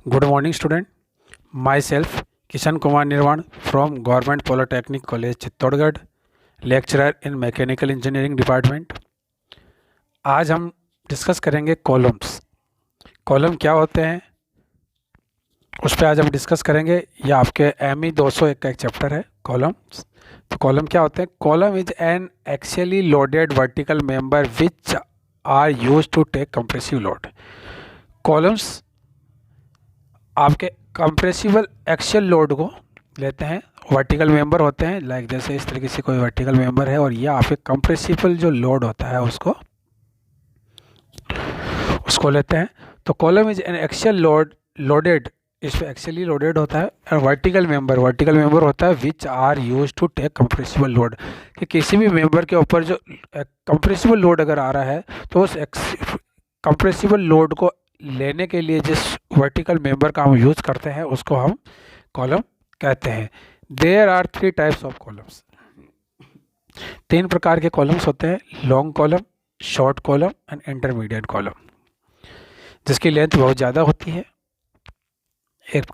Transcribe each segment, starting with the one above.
Good morning, student. Myself, Kishan Kumar Nirvan from Government Polytechnic College, Chittorgarh, lecturer in Mechanical Engineering Department. आज हम discuss करेंगे columns. Column क्या होते हैं उस पर आज हम डिस्कस करेंगे. ये आपके ME 201 का एक चैप्टर है कॉलम्स. तो कॉलम क्या होते हैं? Column is an axially loaded vertical member which are use to take compressive load. Columns आपके कंप्रेसिबल एक्सियल लोड को लेते हैं. वर्टिकल मेंबर होते हैं, लाइक जैसे इस तरीके से कोई वर्टिकल मेंबर है और ये आपके कंप्रेसिबल जो लोड होता है उसको लेते हैं. तो column is N axial loaded, इस पर एक्सियली लोडेड होता है. और वर्टिकल मेंबर होता है which are use to take compressible load, कि किसी भी मेंबर के ऊपर जो कंप्रेसिबल लोड अगर आ रहा है तो उस कंप्रेसिबल लोड को लेने के लिए जिस वर्टिकल मेंबर का हम यूज़ करते हैं उसको हम कॉलम कहते हैं. There are 3 types of columns. 3 प्रकार के कॉलम्स होते हैं: long column, short column and intermediate column. जिसकी लेंथ बहुत ज़्यादा होती है एक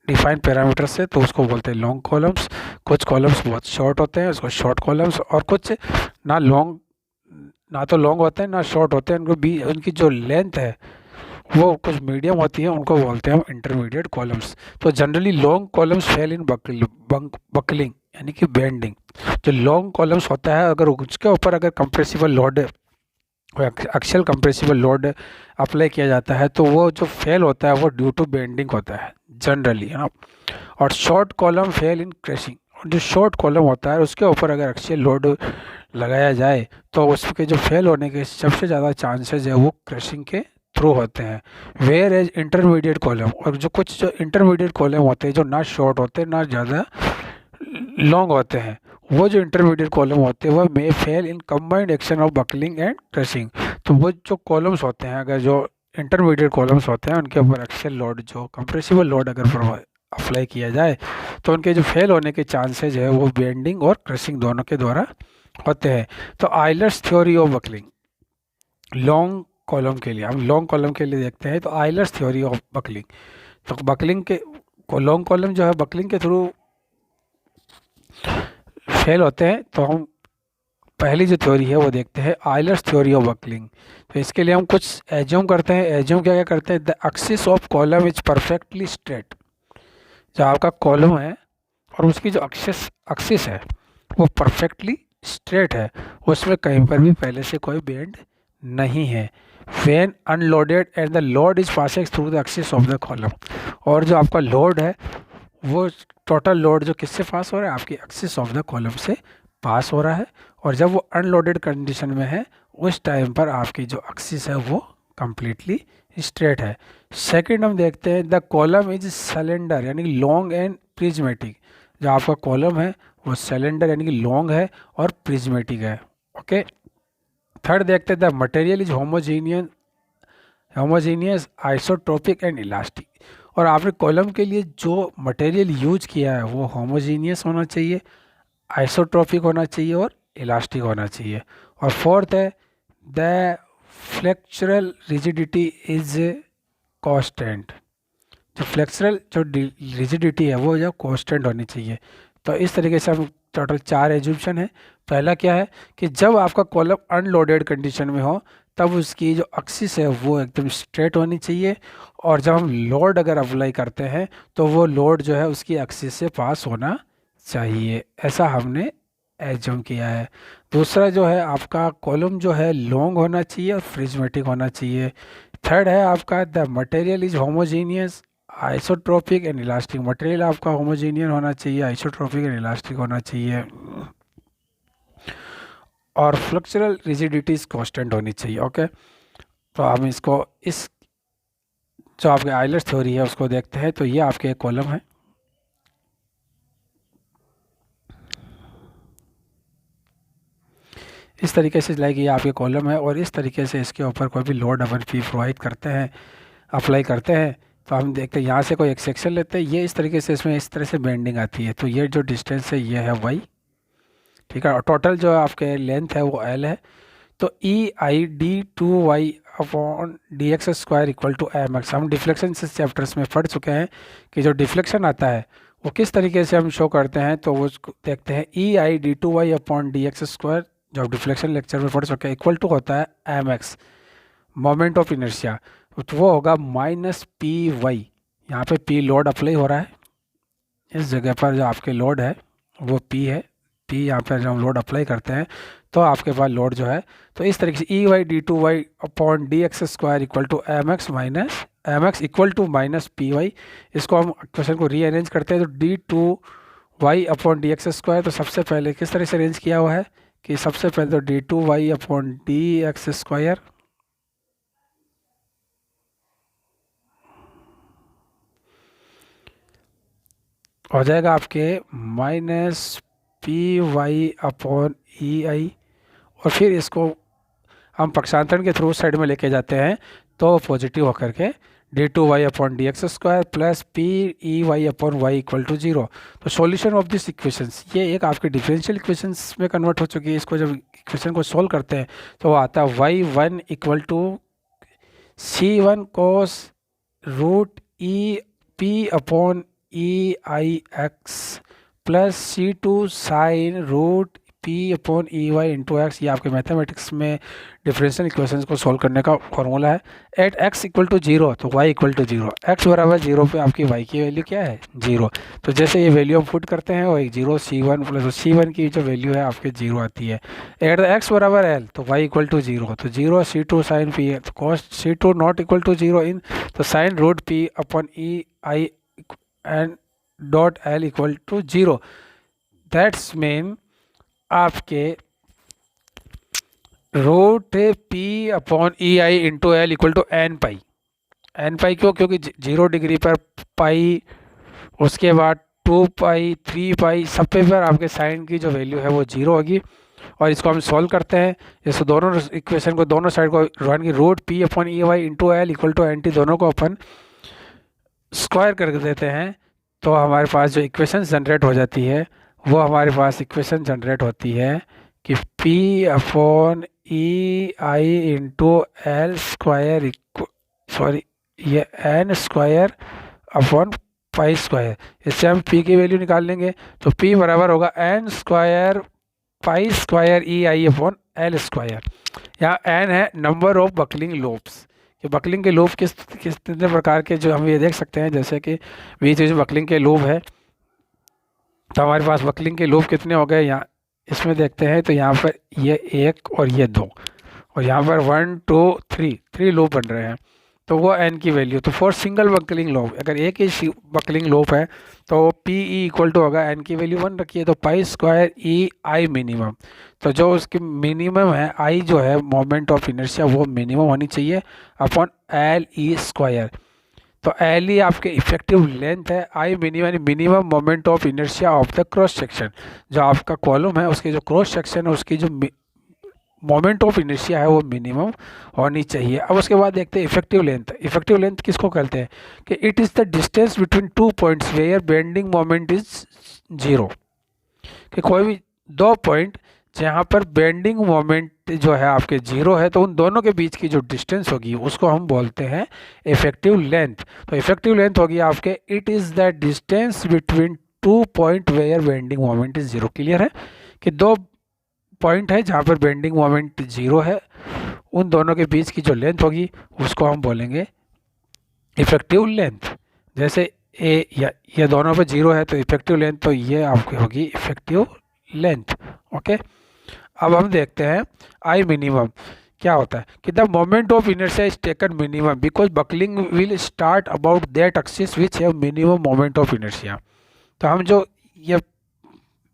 डिफाइंड पैरामीटर से, तो उसको बोलते हैं लॉन्ग कॉलम्स. कुछ कॉलम्स बहुत शॉर्ट होते हैं, उसको शॉर्ट कॉलम्स. और कुछ ना तो लॉन्ग होते हैं ना शॉर्ट होते हैं, उनकी जो लेंथ है वो कुछ मीडियम होती है, उनको बोलते हैं हम इंटरमीडिएट कॉलम्स. तो जनरली लॉन्ग कॉलम्स फेल इन बकलिंग यानी कि बेंडिंग. जो लॉन्ग कॉलम्स होता है अगर उसके ऊपर अगर compressible load, axial compressible load apply किया जाता है तो वो जो फेल होता है वो ड्यू टू बेंडिंग होता है जनरली, है ना. और शॉर्ट कॉलम फेल इन क्रशिंग. जो शॉर्ट कॉलम होता है उसके ऊपर अगर एक्सियल लोड लगाया जाए तो उसके जो फेल होने के सबसे ज़्यादा चांसेस है वो क्रशिंग के थ्रू होते हैं. वेयर एज इंटरमीडिएट कॉलम, और जो इंटरमीडिएट कॉलम होते हैं जो ना शॉर्ट होते हैं ना ज़्यादा लॉन्ग होते हैं, वो जो इंटरमीडिएट कॉलम होते हैं वो may fail in combined action of buckling and crushing. तो वो जो कॉलम्स होते हैं, अगर जो इंटरमीडिएट कॉलम्स होते हैं उनके ऊपर एक्सियल लोड, जो कंप्रेसिबल लोड अगर अप्लाई किया जाए तो उनके जो फेल होने के चांसेज है वो बेंडिंग और क्रशिंग दोनों के द्वारा होते हैं. तो Euler's theory of buckling, long column के लिए, हम लॉन्ग कॉलम के लिए देखते हैं. तो आइलर्स थ्योरी ऑफ बकलिंग, तो बकलिंग के लॉन्ग कॉलम जो है बकलिंग के थ्रू फेल होते हैं. तो हम पहली जो थ्योरी है वो देखते हैं, आइलर्स थ्योरी ऑफ बकलिंग. तो इसके लिए हम कुछ एज्यूम करते हैं. एज्यूम क्या क्या करते हैं? The axis of column is perfectly straight. जो आपका कॉलम है और उसकी जो एक्सिस है वो परफेक्टली स्ट्रेट है, उसमें कहीं पर भी पहले से कोई बेंड नहीं है. when unloaded and the load is passing through the axis of the column, और जो आपका लोड है वो टोटल लोड जो किससे पास हो रहा है? आपकी एक्सिस ऑफ द कॉलम से पास हो रहा है. और जब वो अनलोडेड कंडीशन में है उस टाइम पर आपकी जो एक्सिस है वो कम्प्लीटली स्ट्रेट है. सेकंड हम देखते हैं, द कॉलम इज सिलेंडर यानी लॉन्ग एंड प्रिज्मेटिक. जो आपका कॉलम है वो सिलेंडर यानी कि लॉन्ग है और प्रिज्मेटिक है. ओके. थर्ड देखते हैं, the material is homogeneous isotropic and elastic. और आपने कॉलम के लिए जो मटेरियल यूज किया है वो होमोजीनियस होना चाहिए, आइसोट्रोपिक होना चाहिए और इलास्टिक होना चाहिए. और फोर्थ है, the flexural rigidity is constant. जो फ्लेक्चरल जो रिजिडिटी है वो जो कांस्टेंट होनी चाहिए. तो इस तरीके से हम टोटल 4 एज्यूम्पशन है. पहला क्या है कि जब आपका कॉलम अनलोडेड कंडीशन में हो तब उसकी जो एक्सिस है वो एकदम स्ट्रेट होनी चाहिए. और जब हम लोड अगर अप्लाई करते हैं तो वो लोड जो है उसकी एक्सिस से पास होना चाहिए, ऐसा हमने एज्यूम किया है. दूसरा जो है आपका कॉलम जो है लॉन्ग होना चाहिए और प्रिज्मेटिक होना चाहिए. थर्ड है आपका, the material is homogeneous isotropic and elastic. Material आपका होमोजीनियस होना चाहिए, आइसोट्रोपिक एंड इलास्टिक होना चाहिए. और फ्लक्चरल रिजिडिटीज कांस्टेंट होनी चाहिए. ओके. तो हम इसको इस जो आपके आइलर्स थ्योरी है उसको देखते हैं. तो ये आपके एक कॉलम है, इस तरीके से लाइक ये आपके कॉलम है और इस तरीके से इसके ऊपर कोई भी लोड अपन प्रोवाइड करते हैं, अप्लाई करते हैं. तो हम देखते हैं यहाँ से कोई एक सेक्शन लेते हैं, ये इस तरीके से इसमें इस तरह से बेंडिंग आती है. तो ये जो डिस्टेंस है ये है वाई, ठीक है. और टोटल जो आपके लेंथ है वो एल है. तो E I D two Y upon D X square equal to M X. हम डिफ्लेक्शन से चैप्टर्स में पढ़ चुके हैं कि जो डिफ्लेक्शन आता है वो किस तरीके से हम शो करते हैं, तो वो देखते हैं E I D two Y upon D X square, जो डिफ्लेक्शन लेक्चर में पढ़ चुके हैं, इक्वल टू होता है M X moment of inertia, तो वो होगा माइनस पी वाई। यहाँ पे पी लोड अप्लाई हो रहा है, इस जगह पर जो आपके लोड है वो पी है, पी यहाँ पर जब हम लोड अप्लाई करते हैं तो आपके पास लोड जो है, तो इस तरीके से E Y D two Y upon D X square equal to M X minus M X equal to minus P Y. इसको हम क्वेश्चन को रीअरेंज करते हैं तो D two Y upon D X square, तो सबसे पहले किस तरह से अरेंज किया हुआ है कि सबसे पहले तो D two Y upon D X square हो जाएगा आपके minus P Y upon E I, और फिर इसको हम पक्षांतरण के थ्रू साइड में लेके जाते हैं तो पॉजिटिव होकर के D two Y upon D X square plus P E Y upon Y equal to zero. तो सॉल्यूशन ऑफ दिस इक्वेशंस, ये एक आपके डिफरेंशियल इक्वेशंस में कन्वर्ट हो चुकी है। इसको जब इक्वेशन को सोल्व करते हैं तो वो आता है Y one equal to C one cos root E P upon E I X plus C two sine root P upon E Y into X. ये आपके मैथमेटिक्स में डिफरेंशियल इक्वेशंस को सॉल्व करने का फॉर्मूला है। At X equal to zero तो Y equal to zero, X बराबर zero पे आपकी वाई की वैल्यू क्या है, जीरो। तो जैसे ये वैल्यू हम पुट करते हैं वही zero C one plus C one की जो वैल्यू है आपके जीरो आती है। एट द एक्स बराबर एल तो वाई इक्वल टू जीरो, तो zero C two sine P तो cos C two not equal to zero in, तो sine root P upon E I and dot L equal to zero. That's mean आपके root P upon E I into L equal to N pi. N पाई क्यों, क्योंकि zero degree पर पाई, उसके बाद 2 पाई 3 पाई सब पे पर आपके साइन की जो वैल्यू है वो जीरो होगी। और इसको हम सॉल्व करते हैं, इसको दोनों इक्वेशन को दोनों साइड को रन की root P upon E Y into L equal to N T दोनों को अपन स्क्वायर कर देते हैं, तो हमारे पास जो इक्वेशन जनरेट हो जाती है वो हमारे पास इक्वेशन जनरेट होती है कि P upon E I into L square sorry ये N square upon pi square. इससे हम P की वैल्यू निकाल लेंगे तो P बराबर होगा N square pi square E I upon L square. यहाँ एन है नंबर ऑफ बकलिंग लोब्स, कि बकलिंग के लोब कितने प्रकार के जो हम ये देख सकते हैं, जैसे कि बीच में बकलिंग के लोब है तो हमारे पास बकलिंग के लोब कितने हो गए, यहाँ इसमें देखते हैं तो यहाँ पर ये एक और ये दो, और यहाँ पर 1 2 3 लोब बन रहे हैं, तो वो एन की वैल्यू। तो फॉर सिंगल बकलिंग लोब अगर एक ही बकलिंग लोब है तो पी ई इक्वल टू होगा एन की वैल्यू 1 रखी है तो pi square E I minimum. तो जो उसकी मिनिमम है आई जो है मोमेंट ऑफ इनर्शिया वो मिनिमम होनी चाहिए अपॉन एल ई स्क्वायर। तो एल ई आपके इफेक्टिव लेंथ है, I minimum minimum moment of inertia of the cross section. जो आपका कॉलम है उसके जो क्रॉस सेक्शन है उसकी जो मोमेंट ऑफ इनर्शिया है वो मिनिमम होनी चाहिए। अब उसके बाद देखते हैं इफेक्टिव लेंथ। इफेक्टिव लेंथ किसको कहते हैं कि it is the distance between 2 points where bending moment is zero, कि कोई भी 2 पॉइंट जहाँ पर बेंडिंग मोमेंट जो है आपके जीरो है तो उन दोनों के बीच की जो डिस्टेंस होगी उसको हम बोलते हैं इफेक्टिव लेंथ। तो इफेक्टिव लेंथ होगी आपके it is the distance between 2 point where bending moment is zero. Clear है कि 2 पॉइंट है जहाँ पर बेंडिंग मोमेंट जीरो है, उन दोनों के बीच की जो लेंथ होगी उसको हम बोलेंगे इफेक्टिव लेंथ। जैसे ए या ये दोनों पे जीरो है तो इफेक्टिव लेंथ तो ये आपकी होगी इफेक्टिव लेंथ। ओके, अब हम देखते हैं आई मिनिमम क्या होता है कि the moment of inertia is taken minimum because buckling will start about that axis which have minimum moment of inertia. तो हम जो ये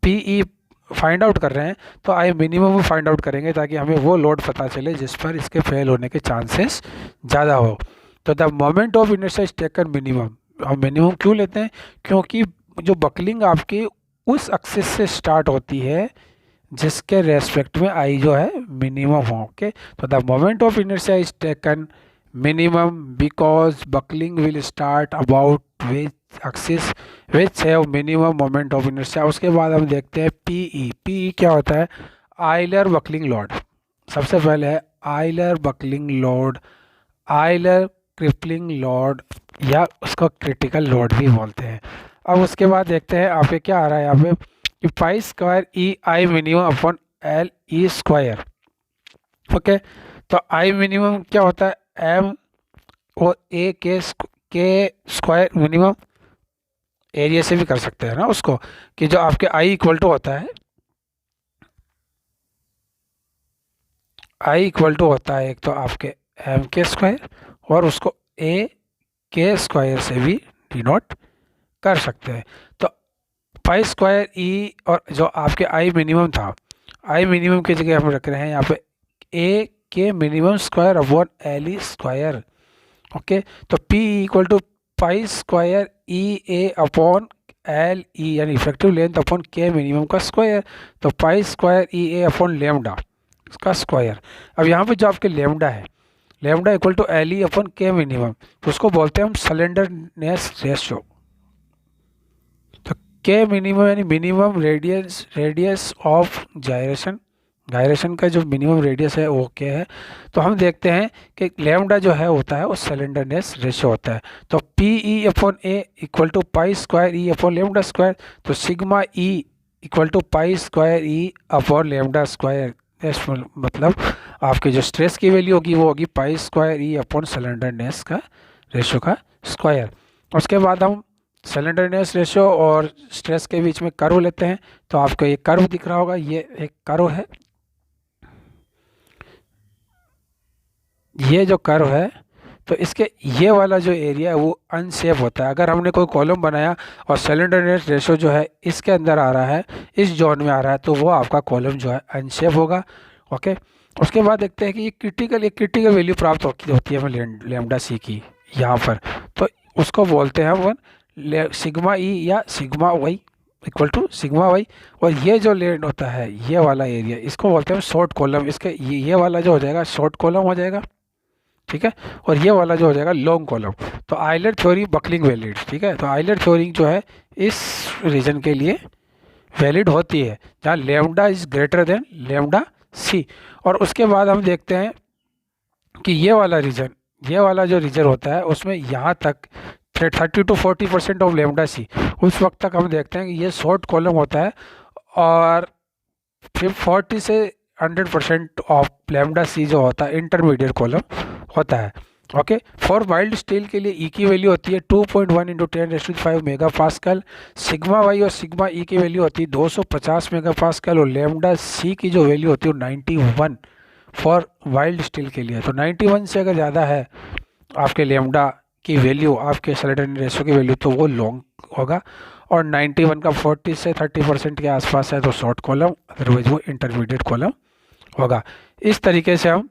पी ई फाइंड आउट कर रहे हैं तो आई मिनिमम फाइंड आउट करेंगे ताकि हमें वो लोड पता चले जिस पर इसके फेल होने के चांसेस ज़्यादा हो। तो the moment of inertia is taken minimum. हम मिनिमम क्यों लेते हैं, क्योंकि जो बकलिंग आपकी उस एक्सिस से स्टार्ट होती है जिसके रेस्पेक्ट में आई जो है मिनिमम हो। ओके, तो the moment of inertia is taken minimum because buckling will start about which axis which have minimum moment of inertia. उसके बाद हम देखते हैं पीई। पीई क्या होता है, आइलर बकलिंग लोड। सबसे पहले है Euler buckling load, Euler crippling load, या उसको क्रिटिकल लोड भी बोलते हैं। अब उसके बाद देखते हैं आप पे क्या आ रहा है यहाँ पे कि पाई square E I minimum upon L E square. Okay, तो आई मिनिमम क्या होता है, एम और ए के स्क्वायर मिनिमम, एरिया से भी कर सकते हैं ना उसको, कि जो आपके आई इक्वल टू होता है, आई इक्वल टू होता है एक तो आपके एम के स्क्वायर, और उसको ए के स्क्वायर से भी डिनोट कर सकते हैं। तो पाई स्क्वायर ई और जो आपके आई मिनिमम था, आई मिनिमम की जगह हम रख रहे हैं यहाँ पे A K minimum square upon L E square. Okay, तो P equal to pi square E A upon L E, यानी effective length upon K minimum का स्क्वायर, तो pi square E A upon lambda का square. अब यहाँ पे जो आपके लेमडा है, lambda equal to L E upon K minimum, तो उसको बोलते हैं हम सिलेंडरनेस रेशियो। तो के मिनिमम यानी minimum radius of gyration, gyration का जो मिनिमम रेडियस है वो क्या है। तो हम देखते हैं कि लेमडा जो है होता है वो सिलेंडरनेस रेशियो होता है। तो P E upon A equal to pi square E upon lambda square, तो sigma E equal to pi square E upon lambda square. मतलब आपके जो स्ट्रेस की वैल्यू होगी वो होगी pi square E upon slenderness का रेशियो का स्क्वायर। उसके बाद हम सिलेंडरनेस रेशियो और स्ट्रेस के बीच में कर्व लेते हैं। तो आपको ये कर्व दिख रहा होगा, ये एक कर्व है, ये जो कर्व है, तो इसके ये वाला जो एरिया है वो अनसेप होता है। अगर हमने कोई कॉलम बनाया और सिलेंडरनेस रेशियो जो है इसके अंदर आ रहा है, इस जोन में आ रहा है, तो वो आपका कॉलम जो है अनसेप होगा। ओके, उसके बाद देखते हैं कि ये क्रिटिकल वैल्यू प्राप्त होती है हमें लेमडा सी की यहाँ पर, तो उसको बोलते हैं हम सिग्मा ई या sigma Y equal to sigma Y. और ये जो लेंड होता है, ये वाला एरिया, इसको बोलते हैं शॉर्ट कॉलम। इसके ये वाला जो हो जाएगा शॉर्ट कॉलम हो जाएगा, ठीक है, और ये वाला जो हो जाएगा लॉन्ग कॉलम। तो आइलर थ्योरी बकलिंग वैलिड, ठीक है, तो आइलर थ्योरी जो है इस रीजन के लिए वैलिड होती है जहाँ lambda is greater than lambda C. और उसके बाद हम देखते हैं कि ये वाला रीजन, ये वाला जो रीजन होता है उसमें यहाँ तक 30 to 40% ऑफ लेमडा सी, उस वक्त तक हम देखते हैं कि ये शॉर्ट कॉलम होता है, और फिर 40 से 100% ऑफ लेमडा सी जो होता है इंटरमीडिएट कॉलम होता है। ओके, फॉर माइल्ड स्टील के लिए ई की वैल्यू होती है 2.1 into 10⁵ mega pascal, sigma Y और सिग्मा ई की वैल्यू होती है 250 मेगा पास्कल, और लेमडा सी की जो वैल्यू होती है 91 फॉर वाइल्ड स्टील के लिए। तो 91 से अगर ज़्यादा है आपके लेमडा की वैल्यू, आपके सिलेंडर रेशियो की वैल्यू, तो वो लॉन्ग होगा, और 91 का 40 से 30% के आसपास है तो शॉर्ट कॉलम, अदरवाइज वो इंटरमीडिएट कॉलम होगा। इस तरीके से हम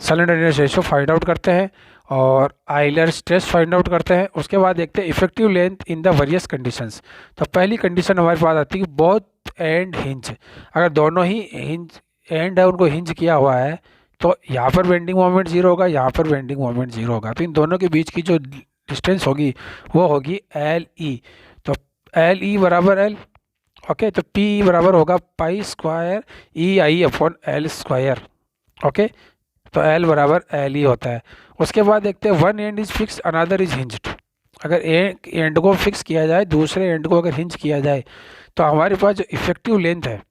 सिलेंडरनेस रेशियो फाइंड आउट करते हैं और आइलर स्ट्रेस फाइंड आउट करते हैं। उसके बाद देखते हैं effective length in the various conditions. तो पहली कंडीशन हमारे पास आती है बोथ एंड हिंज। अगर दोनों ही हिंज एंड है उनको हिंज किया हुआ है, तो यहाँ पर बेंडिंग मोमेंट जीरो होगा, यहाँ पर बेंडिंग मोमेंट जीरो होगा। तो इन दोनों के बीच की जो डिस्टेंस होगी वो होगी एल ई। तो एल ई बराबर एल, ओके, तो पी बराबर होगा पाई square E I upon L square. Okay, तो एल बराबर एल ही होता है। उसके बाद देखते हैं one end is fix another is hinged. अगर एक एंड को फिक्स किया जाए, दूसरे एंड को अगर हिंज किया जाए, तो हमारे पास जो इफेक्टिव लेंथ है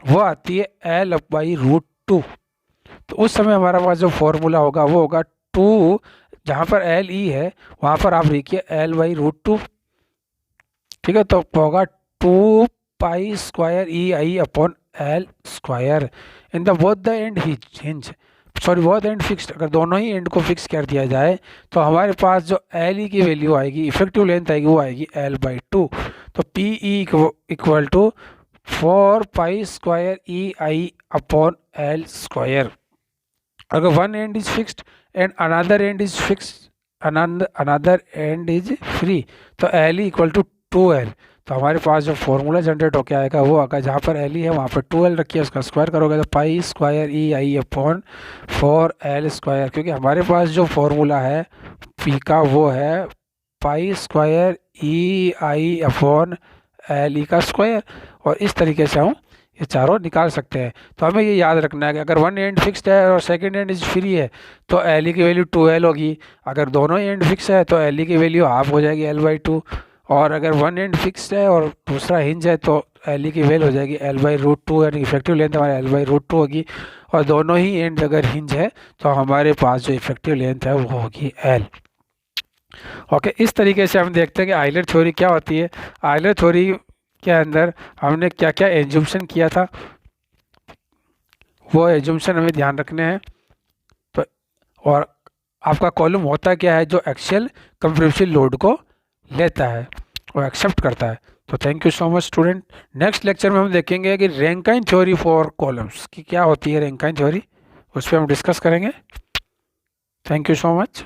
वो आती है एल अप बाई √2। तो उस समय हमारा पास जो फॉर्मूला होगा वो होगा 2, जहाँ पर एल ई है वहाँ पर आप लिखिए एल बाई √2, ठीक है, तो होगा 2 पाई square E I upon L square in the both the end hinge, sorry both and fixed. अगर दोनों ही एंड को फिक्स कर दिया जाए तो हमारे पास जो एल ई की वैल्यू आएगी, इफेक्टिव लेंथ आएगी, वो आएगी एल बाई 2। तो P E equal to 4 pi square E I upon L square. अगर one end is fixed and another end is fixed, another end is free, तो L E equal to 2L। तो हमारे पास जो formula generate होकर आएगा वो आएगा, जहाँ पर एल ई है वहाँ पर 2L रखिए, उसका स्क्वायर करोगे तो pi square E I upon 4L square. क्योंकि हमारे पास जो फॉर्मूला है पी का वो है पाई square E I upon L ई का स्क्वायर। और इस तरीके से हम ये चारों निकाल सकते हैं। तो हमें ये याद रखना है कि अगर वन एंड फिक्स्ड है और सेकंड एंड इज फ्री है तो एल ई की वैल्यू 2l होगी। अगर दोनों एंड फिक्स है तो एल ई की वैल्यू हाफ हो जाएगी l/2। और अगर वन एंड फिक्स्ड है और दूसरा हिंज है तो एल ई की वैल्यू हो जाएगी l/√2, यानी इफेक्टिव लेंथ हमारी l/√2 होगी। और दोनों ही एंड अगर हिंज है तो हमारे पास जो इफेक्टिव लेंथ है वो होगी l। ओके, इस तरीके से हम देखते हैं कि आइलर थ्योरी क्या होती है। आइलर थ्योरी के अंदर हमने क्या क्या एज्यूम्शन किया था, वो एज्यूम्शन हमें ध्यान रखने हैं। तो और आपका कॉलम होता क्या है, जो एक्सियल कंप्रेसिव लोड को लेता है और एक्सेप्ट करता है। तो thank you so much student. Next lecture में हम देखेंगे कि रैंकाइन थ्योरी फॉर कॉलम्स की क्या होती है, रैंकाइन थ्योरी, उस पर हम डिस्कस करेंगे। Thank you so much.